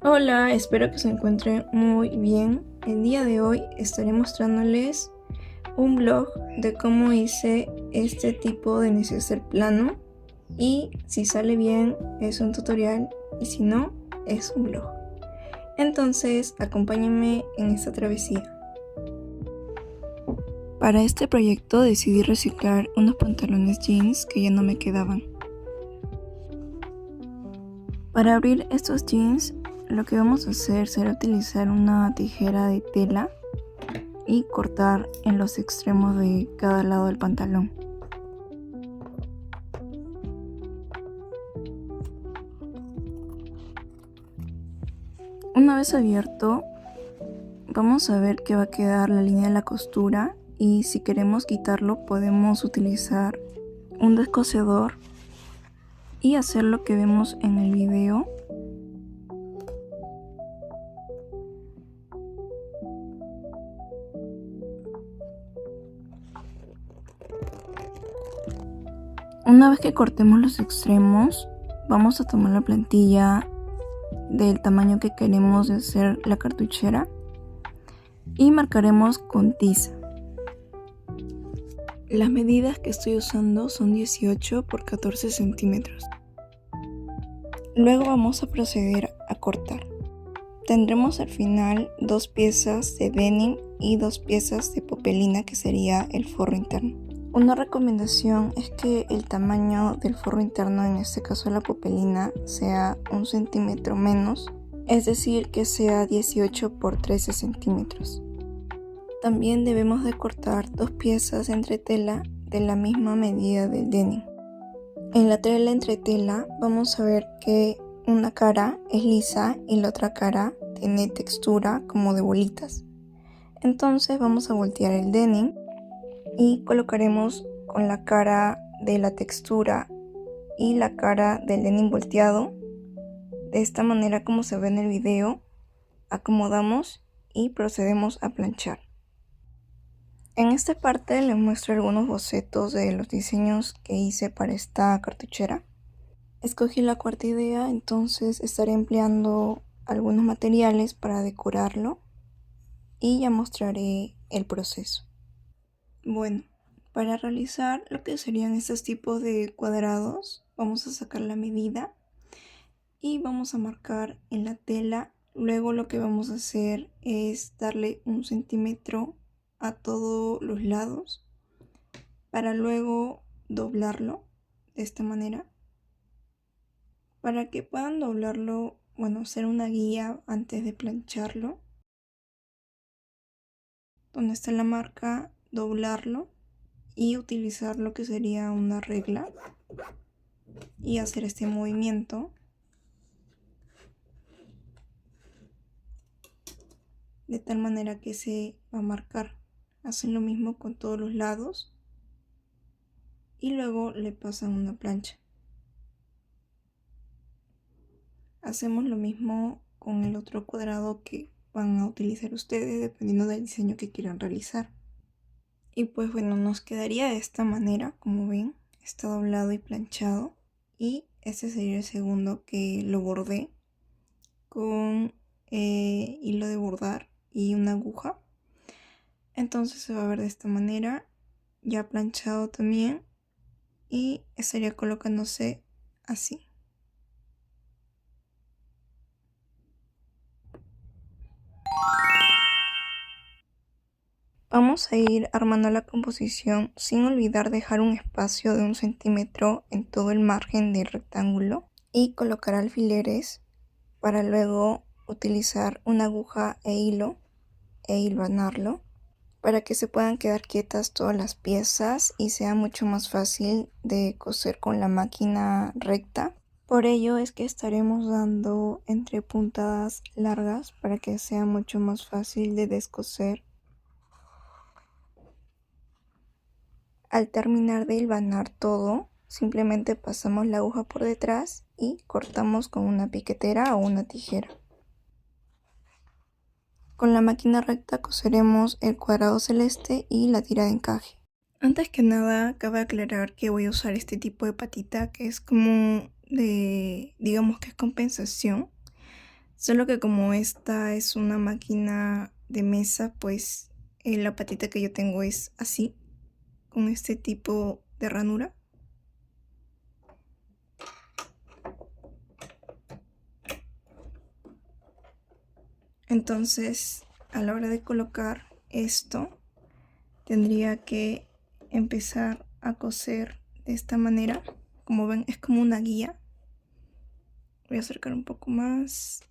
Hola, espero que se encuentren muy bien. El día de hoy estaré mostrándoles un blog de cómo hice este tipo de neceser plano, y si sale bien es un tutorial y si no es un blog. Entonces acompáñenme en esta travesía. Para este proyecto decidí reciclar unos pantalones jeans que ya no me quedaban. Para abrir estos jeans, lo que vamos a hacer será utilizar una tijera de tela y cortar en los extremos de cada lado del pantalón. Una vez abierto, vamos a ver que va a quedar la línea de la costura, y si queremos quitarlo podemos utilizar un descosedor y hacer lo que vemos en el video. Una vez que cortemos los extremos, vamos a tomar la plantilla del tamaño que queremos de hacer la cartuchera y marcaremos con tiza. Las medidas que estoy usando son 18 por 14 centímetros. Luego vamos a proceder a cortar. Tendremos al final dos piezas de denim y dos piezas de popelina, que sería el forro interno. Una recomendación es que el tamaño del forro interno, en este caso la popelina, sea 1 centímetro menos, es decir, que sea 18 por 13 centímetros. También debemos de cortar dos piezas entre tela de la misma medida del denim. En la tela entre tela vamos a ver que una cara es lisa y la otra cara tiene textura como de bolitas. Entonces vamos a voltear el denim y colocaremos con la cara de la textura y la cara del denim volteado. De esta manera, como se ve en el video, acomodamos y procedemos a planchar. En esta parte les muestro algunos bocetos de los diseños que hice para esta cartuchera. Escogí la cuarta idea, entonces estaré empleando algunos materiales para decorarlo y ya mostraré el proceso. Bueno, para realizar lo que serían estos tipos de cuadrados, vamos a sacar la medida y vamos a marcar en la tela. Luego lo que vamos a hacer es darle 1 centímetro a todos los lados para luego doblarlo de esta manera. Para que puedan doblarlo, hacer una guía antes de plancharlo. Donde está la marca, doblarlo y utilizar lo que sería una regla y hacer este movimiento de tal manera que se va a marcar. Hacen lo mismo con todos los lados y luego le pasan una plancha. Hacemos lo mismo con el otro cuadrado que van a utilizar ustedes dependiendo del diseño que quieran realizar. Y pues bueno, nos quedaría de esta manera. Como ven, está doblado y planchado, y este sería el segundo, que lo bordé con hilo de bordar y una aguja. Entonces se va a ver de esta manera, ya planchado también, y estaría colocándose así. Vamos a ir armando la composición sin olvidar dejar un espacio de 1 centímetro en todo el margen del rectángulo y colocar alfileres para luego utilizar una aguja e hilo e hilvanarlo para que se puedan quedar quietas todas las piezas y sea mucho más fácil de coser con la máquina recta. Por ello es que estaremos dando entre puntadas largas para que sea mucho más fácil de descoser. Al terminar de hilvanar todo, simplemente pasamos la aguja por detrás y cortamos con una piquetera o una tijera. Con la máquina recta coseremos el cuadrado celeste y la tira de encaje. Antes que nada, cabe aclarar que voy a usar este tipo de patita que es como digamos que es compensación, Solo que como esta es una máquina de mesa, pues la patita que yo tengo es así, con este tipo de ranura. Entonces, a la hora de colocar esto, tendría que empezar a coser de esta manera. Como ven, es como una guía. Voy a acercar un poco más.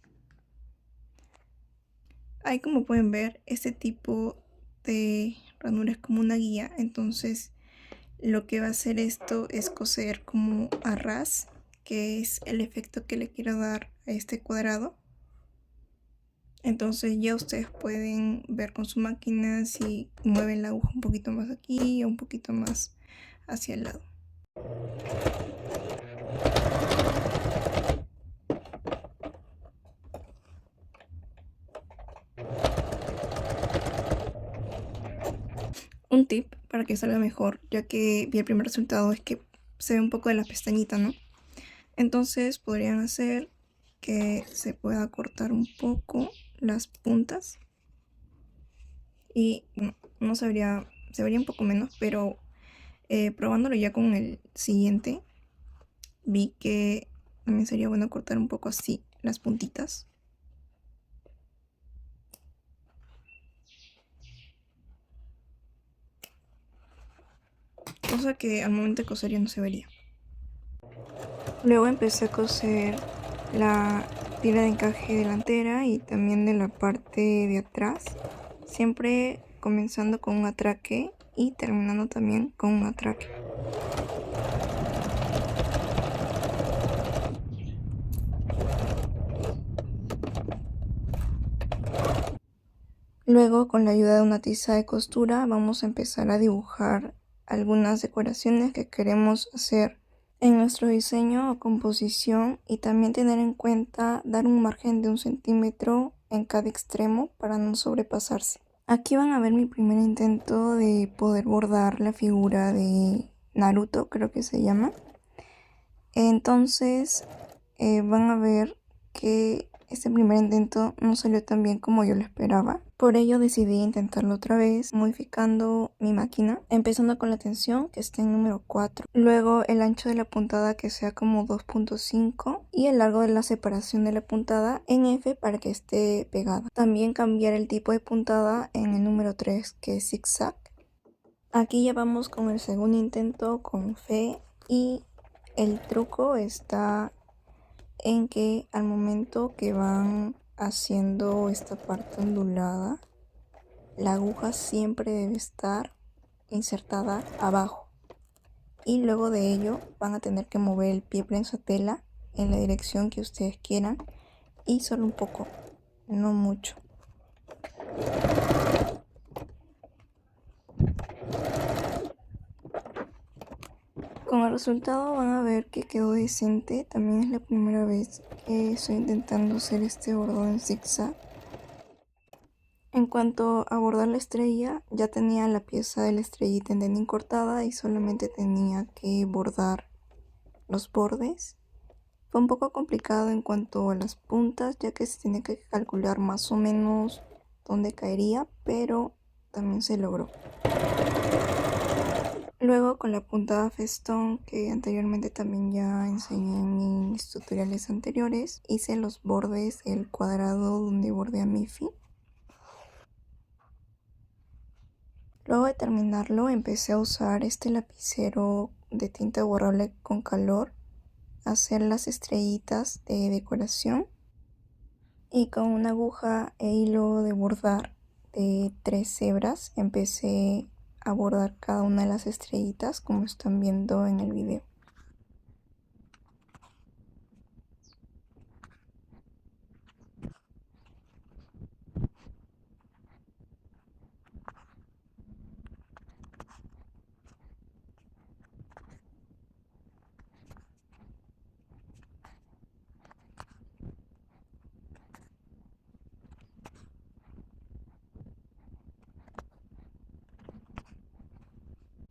Ahí, como pueden ver, este tipo de ranura es como una guía. Entonces, lo que va a hacer esto es coser como a ras, que es el efecto que le quiero dar a este cuadrado. Entonces ya ustedes pueden ver con su máquina si mueven la aguja un poquito más aquí o un poquito más hacia el lado. Un tip para que salga mejor, ya que vi el primer resultado, es que se ve un poco de la pestañita, ¿no? Entonces podrían hacer que se pueda cortar un poco las puntas y no se vería un poco menos, pero probándolo ya con el siguiente, vi que también sería bueno cortar un poco así las puntitas. Cosa que al momento de coser ya no se vería. Luego empecé a coser la tira de encaje delantera y también de la parte de atrás, siempre comenzando con un atraque y terminando también con un atraque. Luego, con la ayuda de una tiza de costura, vamos a empezar a dibujar algunas decoraciones que queremos hacer en nuestro diseño o composición, y también tener en cuenta dar un margen de 1 centímetro en cada extremo para no sobrepasarse. Aquí van a ver mi primer intento de poder bordar la figura de Naruto, creo que se llama. Entonces van a ver que este primer intento no salió tan bien como yo lo esperaba. Por ello decidí intentarlo otra vez, modificando mi máquina, empezando con la tensión, que está en número 4. Luego el ancho de la puntada, que sea como 2.5, y el largo de la separación de la puntada en F para que esté pegada. También cambiar el tipo de puntada en el número 3, que es zigzag. Aquí ya vamos con el segundo intento con fe, y el truco está en que al momento que van haciendo esta parte ondulada, la aguja siempre debe estar insertada abajo, y luego de ello van a tener que mover el pie prensatela en la dirección que ustedes quieran, y solo un poco, no mucho. Con el resultado van a ver que quedó decente. También es la primera vez que estoy intentando hacer este bordado en zigzag. En cuanto a bordar la estrella, ya tenía la pieza de la estrellita en denim cortada y solamente tenía que bordar los bordes. Fue un poco complicado en cuanto a las puntas, ya que se tiene que calcular más o menos dónde caería, pero también se logró. Luego, con la puntada festón, que anteriormente también ya enseñé en mis tutoriales anteriores, hice los bordes, el cuadrado donde bordé a Miffy. Luego de terminarlo, empecé a usar este lapicero de tinta borrable con calor, a hacer las estrellitas de decoración, y con una aguja e hilo de bordar de 3 hebras empecé a bordar cada una de las estrellitas, como están viendo en el video.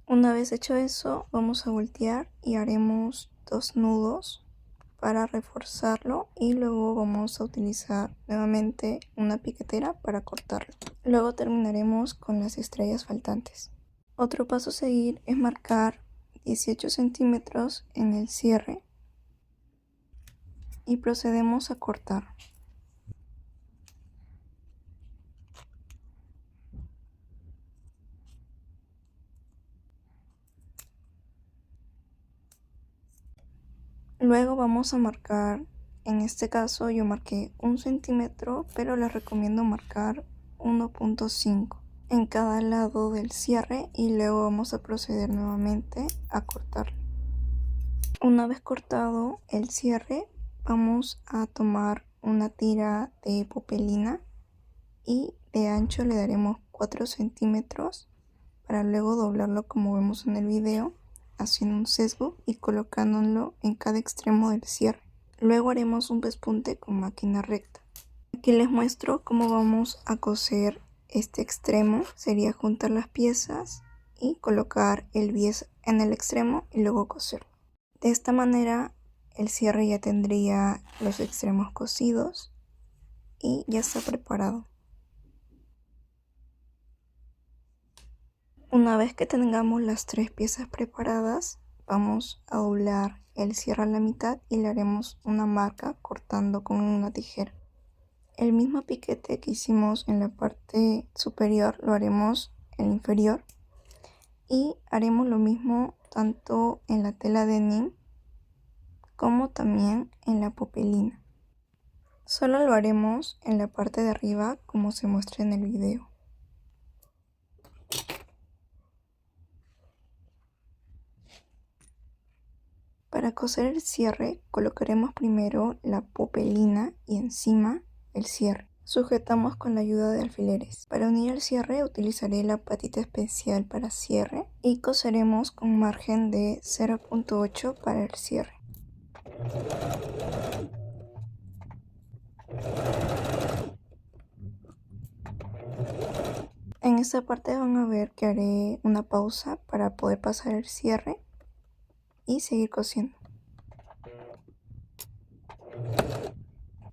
Una vez hecho eso, vamos a voltear y haremos 2 nudos para reforzarlo y luego vamos a utilizar nuevamente una piquetera para cortarlo. Luego terminaremos con las estrellas faltantes. Otro paso a seguir es marcar 18 centímetros en el cierre y procedemos a cortar. Luego vamos a marcar, en este caso yo marqué 1 centímetro, pero les recomiendo marcar 1.5 en cada lado del cierre y luego vamos a proceder nuevamente a cortarlo. Una vez cortado el cierre, vamos a tomar una tira de popelina y de ancho le daremos 4 centímetros para luego doblarlo como vemos en el video, haciendo un sesgo y colocándolo en cada extremo del cierre. Luego haremos un pespunte con máquina recta. Aquí les muestro cómo vamos a coser este extremo. Sería juntar las piezas y colocar el bies en el extremo y luego coserlo. De esta manera el cierre ya tendría los extremos cosidos y ya está preparado. Una vez que tengamos las 3 piezas preparadas, vamos a doblar el cierre a la mitad y le haremos una marca cortando con una tijera. El mismo piquete que hicimos en la parte superior lo haremos en la inferior y haremos lo mismo tanto en la tela denim como también en la popelina. Solo lo haremos en la parte de arriba como se muestra en el video. Para coser el cierre colocaremos primero la popelina y encima el cierre. Sujetamos con la ayuda de alfileres. Para unir el cierre utilizaré la patita especial para cierre y coseremos con margen de 0.8 para el cierre. En esta parte van a ver que haré una pausa para poder pasar el cierre y seguir cosiendo.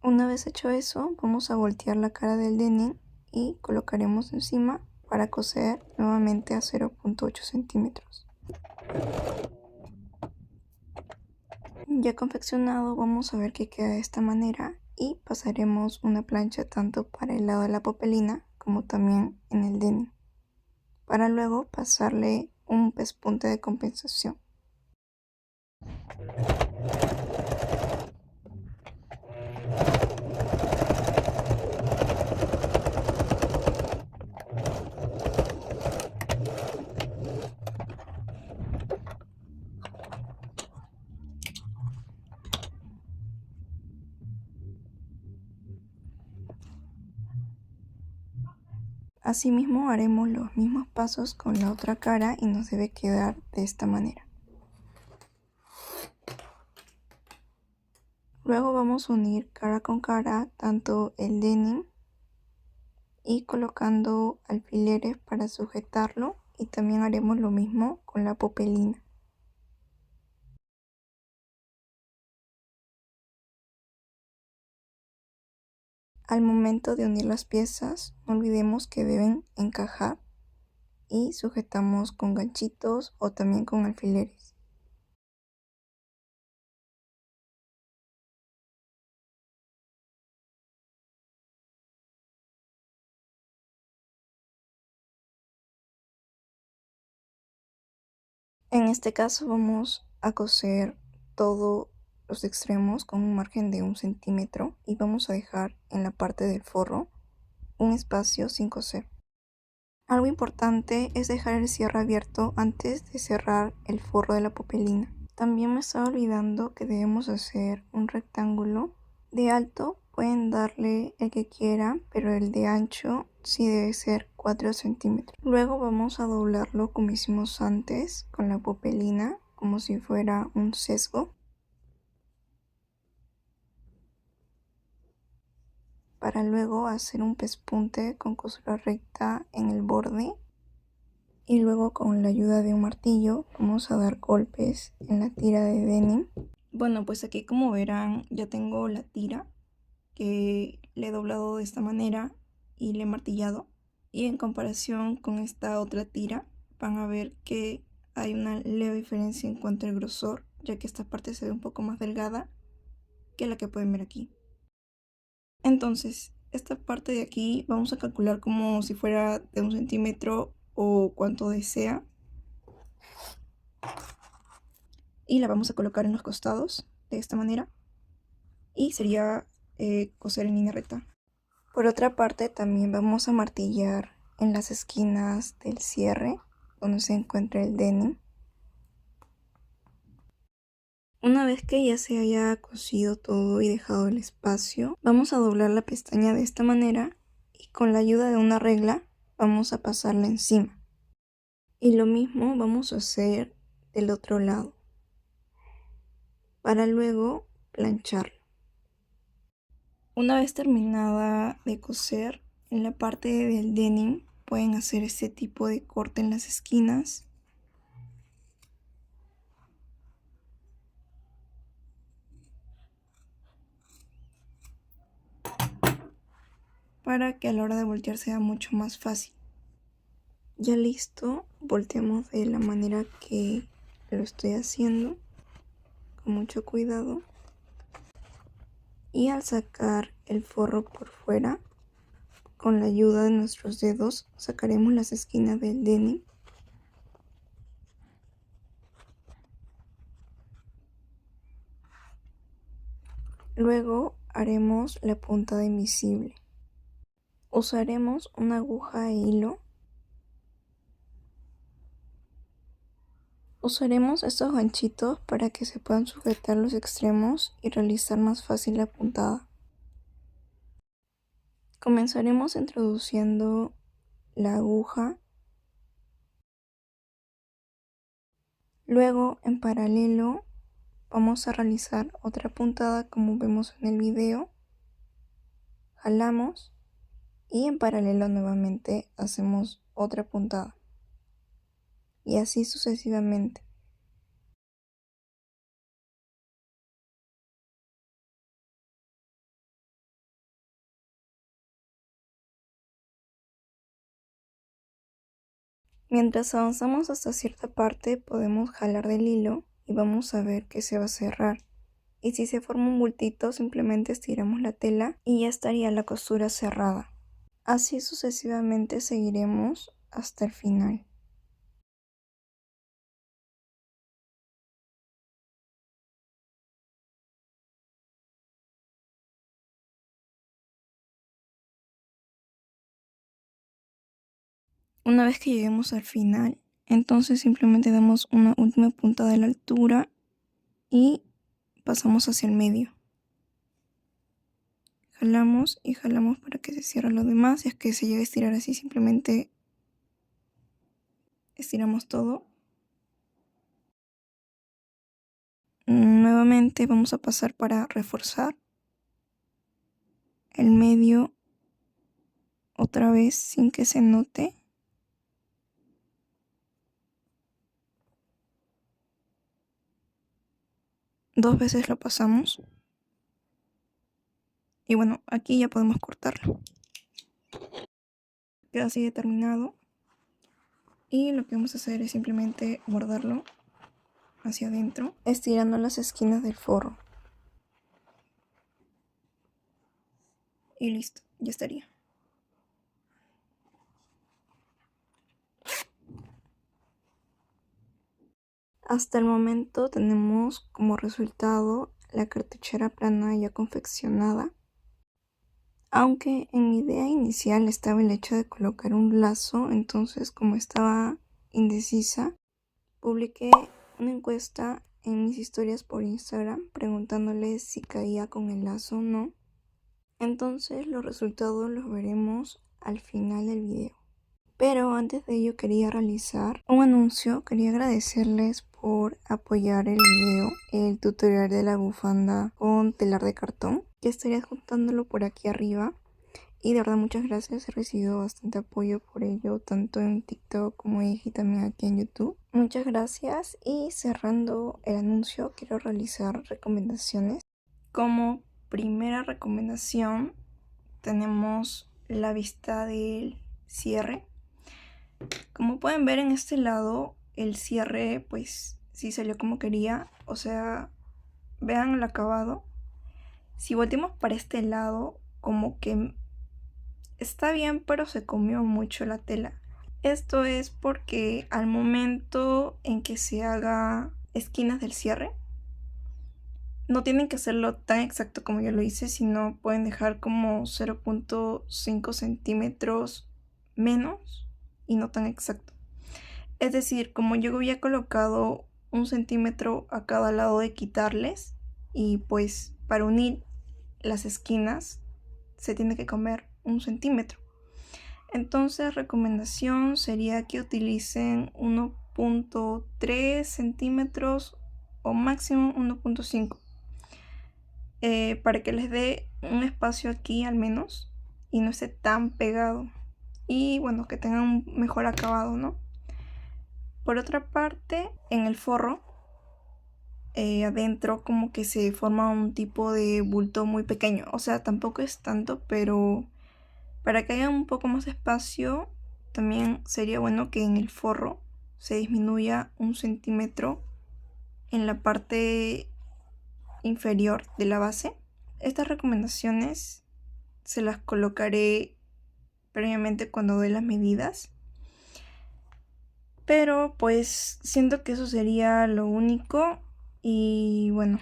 Una vez hecho eso, vamos a voltear la cara del denim y colocaremos encima para coser nuevamente a 0.8 centímetros. Ya confeccionado, vamos a ver que queda de esta manera y pasaremos una plancha tanto para el lado de la popelina como también en el denim, para luego pasarle un pespunte de compensación. Asimismo haremos los mismos pasos con la otra cara y nos debe quedar de esta manera. Luego vamos a unir cara con cara tanto el denim y colocando alfileres para sujetarlo y también haremos lo mismo con la popelina. Al momento de unir las piezas no olvidemos que deben encajar y sujetamos con ganchitos o también con alfileres. En este caso vamos a coser todos los extremos con un margen de 1 centímetro y vamos a dejar en la parte del forro un espacio sin coser. Algo importante es dejar el cierre abierto antes de cerrar el forro de la popelina. También me estaba olvidando que debemos hacer un rectángulo de alto. Pueden darle el que quieran, pero el de ancho sí debe ser 4 centímetros. Luego vamos a doblarlo como hicimos antes con la popelina, como si fuera un sesgo, para luego hacer un pespunte con costura recta en el borde y luego con la ayuda de un martillo vamos a dar golpes en la tira de denim Bueno, pues aquí como verán ya tengo la tira que le he doblado de esta manera y le he martillado. Y en comparación con esta otra tira van a ver que hay una leve diferencia en cuanto al grosor, ya que esta parte se ve un poco más delgada que la que pueden ver aquí. Entonces, esta parte de aquí vamos a calcular como si fuera de 1 centímetro o cuanto desea. Y la vamos a colocar en los costados de esta manera. Y sería coser en línea recta. Por otra parte, también vamos a martillar en las esquinas del cierre donde se encuentra el denim. Una vez que ya se haya cosido todo y dejado el espacio, vamos a doblar la pestaña de esta manera y con la ayuda de una regla vamos a pasarla encima. Y lo mismo vamos a hacer del otro lado para luego plancharlo. Una vez terminada de coser, en la parte del denim pueden hacer este tipo de corte en las esquinas. Para que a la hora de voltear sea mucho más fácil. Ya listo, volteamos de la manera que lo estoy haciendo, con mucho cuidado. Y al sacar el forro por fuera, con la ayuda de nuestros dedos, sacaremos las esquinas del denim. Luego haremos la puntada invisible. Usaremos una aguja e hilo. Usaremos estos ganchitos para que se puedan sujetar los extremos y realizar más fácil la puntada. Comenzaremos introduciendo la aguja. Luego, en paralelo, vamos a realizar otra puntada como vemos en el video. Jalamos y en paralelo nuevamente hacemos otra puntada. Y así sucesivamente. Mientras avanzamos hasta cierta parte podemos jalar del hilo y vamos a ver que se va a cerrar. Y si se forma un bultito simplemente estiramos la tela y ya estaría la costura cerrada. Así sucesivamente seguiremos hasta el final. Una vez que lleguemos al final, entonces simplemente damos una última puntada a la altura y pasamos hacia el medio. Jalamos y jalamos para que se cierre lo demás. Si es que se llega a estirar así, simplemente estiramos todo. Nuevamente vamos a pasar para reforzar el medio otra vez sin que se note. Dos veces lo pasamos. Y bueno, aquí ya podemos cortarlo. Queda así determinado. Y lo que vamos a hacer es simplemente guardarlo hacia adentro, estirando las esquinas del forro. Y listo, ya estaría. Hasta el momento tenemos como resultado la cartuchera plana ya confeccionada. Aunque en mi idea inicial estaba el hecho de colocar un lazo, entonces como estaba indecisa, publiqué una encuesta en mis historias por Instagram preguntándoles si caía con el lazo o no. Entonces los resultados los veremos al final del video. Pero antes de ello quería realizar un anuncio. Quería agradecerles por apoyar el video, el tutorial de la bufanda con telar de cartón, que estaré adjuntándolo por aquí arriba. Y de verdad muchas gracias, he recibido bastante apoyo por ello, tanto en TikTok como dije también aquí en YouTube. Muchas gracias y cerrando el anuncio quiero realizar recomendaciones. Como primera recomendación tenemos la vista del cierre. Como pueden ver en este lado, el cierre pues sí salió como quería, o sea, vean el acabado. Si volteamos para este lado, como que está bien, pero se comió mucho la tela. Esto es porque al momento en que se haga esquinas del cierre, no tienen que hacerlo tan exacto como yo lo hice, sino pueden dejar como 0.5 centímetros menos y no tan exacto. Es decir, como yo había colocado 1 centímetro a cada lado de quitarles, y pues para unir las esquinas se tiene que comer 1 centímetro. Entonces, recomendación sería que utilicen 1.3 centímetros o máximo 1.5 para que les dé un espacio aquí al menos y no esté tan pegado, y bueno, que tengan un mejor acabado, ¿no? Por otra parte, en el forro adentro como que se forma un tipo de bulto muy pequeño, o sea, tampoco es tanto, pero para que haya un poco más de espacio también sería bueno que en el forro se disminuya 1 centímetro en la parte inferior de la base. Estas recomendaciones se las colocaré previamente cuando dé las medidas, pero pues siento que eso sería lo único. Y bueno,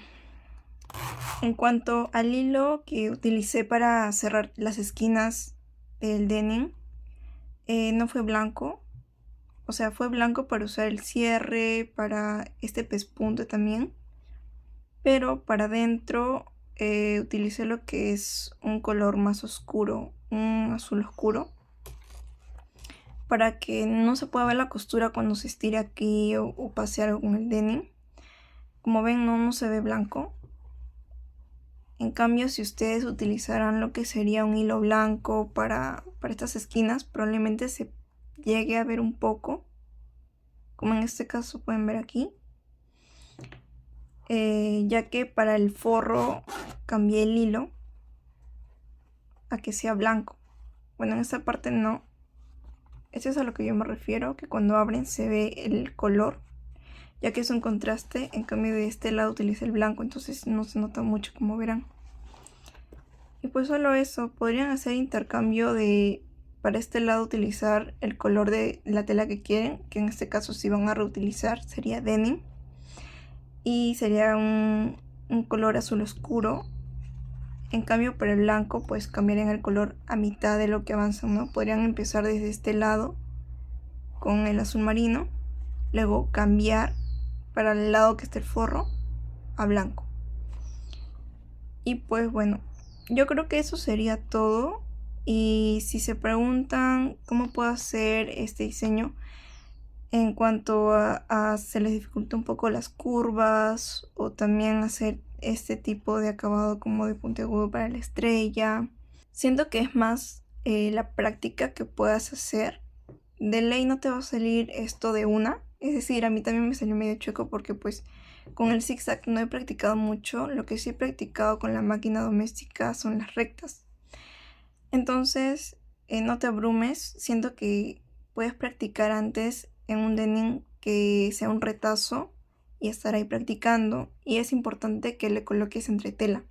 en cuanto al hilo que utilicé para cerrar las esquinas del denim, no fue blanco, o sea, fue blanco para usar el cierre, para este pespunte también, pero para adentro utilicé lo que es un color más oscuro, un azul oscuro, para que no se pueda ver la costura cuando se estire aquí o pase algo con el denim. Como ven, no se ve blanco. En cambio, si ustedes utilizaran lo que sería un hilo blanco para estas esquinas, probablemente se llegue a ver un poco, como en este caso pueden ver aquí, ya que para el forro cambié el hilo a que sea blanco. Bueno, en esta parte no. Eso es a lo que yo me refiero, que cuando abren se ve el color, ya que es un contraste. En cambio de este lado utilicé el blanco, entonces no se nota mucho, como verán. Y pues solo eso, podrían hacer intercambio de, para este lado utilizar el color de la tela que quieren, que en este caso si van a reutilizar sería denim, y sería un color azul oscuro. En cambio para el blanco pues cambiarían el color a mitad de lo que avanzan, ¿no? Podrían empezar desde este lado con el azul marino, luego cambiar para el lado que esté el forro a blanco. Y pues bueno, yo creo que eso sería todo. Y si se preguntan cómo puedo hacer este diseño, en cuanto a se les dificulta un poco las curvas, o también hacer este tipo de acabado como de puntiagudo para la estrella, siento que es más la práctica que puedas hacer. De ley no te va a salir esto de una, es decir, a mí también me salió medio chueco porque pues con el zigzag no he practicado mucho. Lo que sí he practicado con la máquina doméstica son las rectas. Entonces, no te abrumes, siento que puedes practicar antes en un denim que sea un retazo y estar ahí practicando, y es importante que le coloques entretela.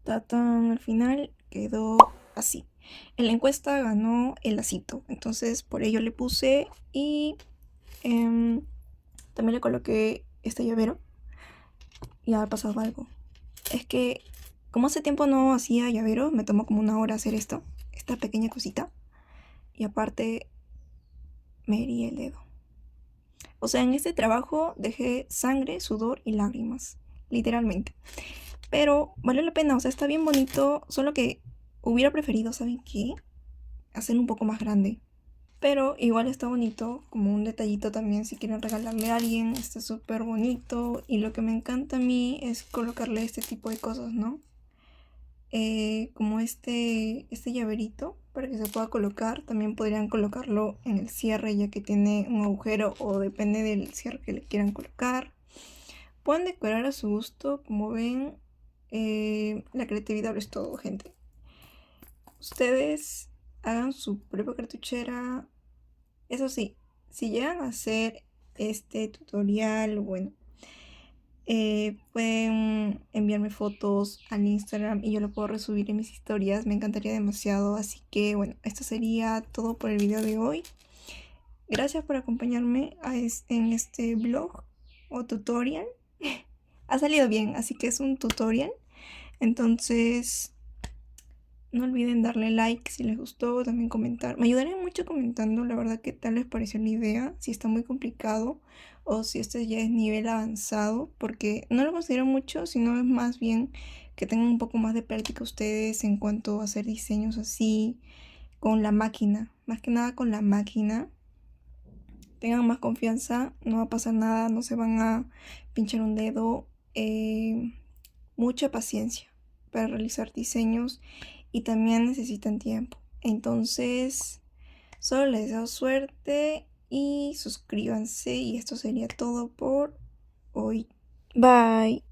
Tatán, al final quedó así. En la encuesta ganó el lacito, entonces por ello le puse, y también le coloqué este llavero. Y ha pasado algo. Es que como hace tiempo no hacía llavero, me tomó como 1 hora hacer esta pequeña cosita. Y aparte me herí el dedo. O sea, en este trabajo dejé sangre, sudor y lágrimas, literalmente. Pero valió la pena, o sea, está bien bonito, solo que hubiera preferido, ¿saben qué? Hacerlo un poco más grande. Pero igual está bonito, como un detallito también si quieren regalarle a alguien, está súper bonito. Y lo que me encanta a mí es colocarle este tipo de cosas, ¿no? como este llaverito para que se pueda colocar. También podrían colocarlo en el cierre ya que tiene un agujero, o depende del cierre que le quieran colocar. Pueden decorar a su gusto, como ven. La creatividad lo es todo, gente. Ustedes hagan su propia cartuchera. Eso sí, si llegan a hacer este tutorial, bueno, pueden enviarme fotos al Instagram y yo lo puedo resubir en mis historias. Me encantaría demasiado. Así que bueno, esto sería todo por el video de hoy. Gracias por acompañarme en este vlog o tutorial. Ha salido bien, así que es un tutorial. Entonces, no olviden darle like si les gustó, también comentar. Me ayudaría mucho comentando, la verdad, qué tal les pareció la idea, si está muy complicado o si este ya es nivel avanzado, porque no lo considero mucho, sino es más bien que tengan un poco más de práctica ustedes en cuanto a hacer diseños así con la máquina, más que nada con la máquina. Tengan más confianza, no va a pasar nada, no se van a pinchar un dedo. Mucha paciencia para realizar diseños y también necesitan tiempo. Entonces, solo les deseo suerte y suscríbanse, y esto sería todo por hoy. Bye.